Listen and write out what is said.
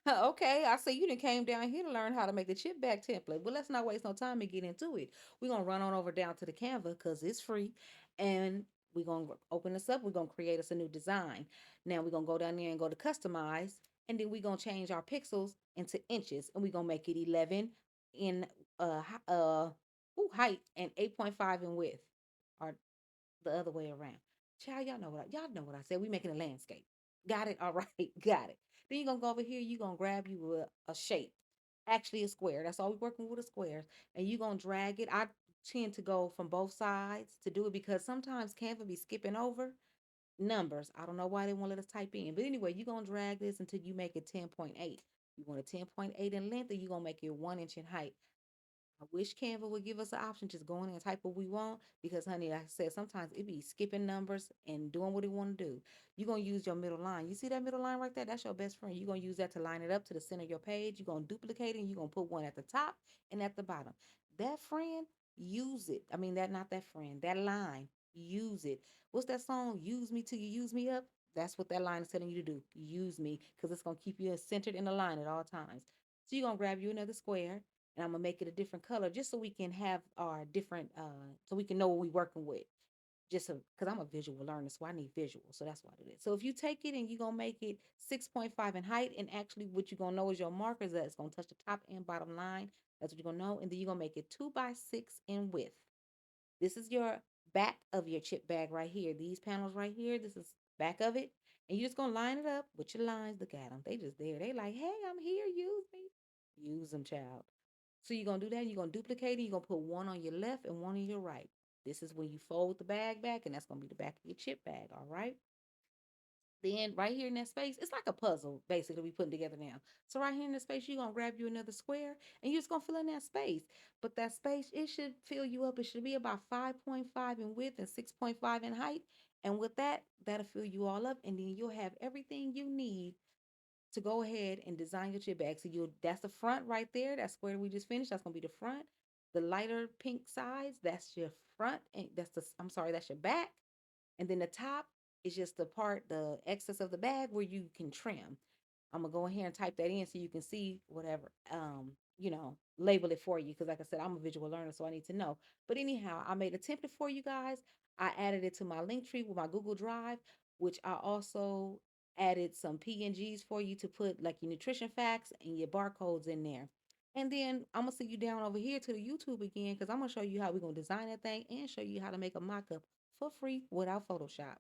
Okay, I see you done came down here to learn how to make the chip bag template. Well, let's not waste no time and get into it. We're gonna run on over down to the Canva because it's free, and we're gonna open this up. We're gonna create us a new design. Now we're gonna go down there and go to customize, and then we're gonna change our pixels into inches, and we're gonna make it 11 in height and 8.5 in width, or the other way around. Child, y'all know what I said. We making a landscape. Got it? All right, got it. Then you're gonna go over here, you're gonna grab you a shape. Actually a square. That's all we're working with, a square. And you're gonna drag it. I tend to go from both sides to do it because sometimes Canva be skipping over numbers. I don't know why they won't let us type in. But anyway, you're gonna drag this until you make it 10.8. You want a 10.8 in length, and you're gonna make it 1 inch in height. I wish Canva would give us an option, just go in and type what we want because, honey, like I said, sometimes it be skipping numbers and doing what it want to do. You're going to use your middle line. You see that middle line right there? That's your best friend. You're going to use that to line it up to the center of your page. You're going to duplicate it and you're going to put one at the top and at the bottom. That friend, use it. I mean, that not that friend, that line, use it. What's that song? Use me till you use me up. That's what that line is telling you to do. Use me because it's going to keep you centered in the line at all times. So you're going to grab you another square and I'm gonna make it a different color just so we can have our different so we can know what we're working with. Just so because I'm a visual learner, so I need visual. So that's why I do that. So if you take it and you're gonna make it 6.5 in height, and actually what you're gonna know is your markers that it's gonna touch the top and bottom line. That's what you're gonna know. And then you're gonna make it 2 by 6 in width. This is your back of your chip bag right here. These panels right here, this is back of it. And you're just gonna line it up with your lines. Look at them. They just there. They like, hey, I'm here. Use me. Use them, child. So you're gonna do that. You're gonna duplicate it. You're gonna put one on your left and one on your right. This is when you fold the bag back, and that's gonna be the back of your chip bag. All right. Then right here in that space, it's like a puzzle basically we putting together now. So right here in the space, you're gonna grab you another square and you're just gonna fill in that space. But that space, it should fill you up. It should be about 5.5 in width and 6.5 in height. And with that, that'll fill you all up, and then you'll have everything you need to go ahead and design your chip bag. So you that's the front right there. That square we just finished. That's gonna be the front. The lighter pink sides, that's your front, and I'm sorry, that's your back. And then the top is just the part, the excess of the bag where you can trim. I'm gonna go in here and type that in so you can see whatever. Label it for you because, like I said, I'm a visual learner, so I need to know. But anyhow, I made a template for you guys. I added it to my link tree with my Google Drive, which I also added some PNGs for you to put like your nutrition facts and your barcodes in there. And then I'm gonna see you down over here to the YouTube again because I'm gonna show you how we're gonna design that thing and show you how to make a mock-up for free without Photoshop.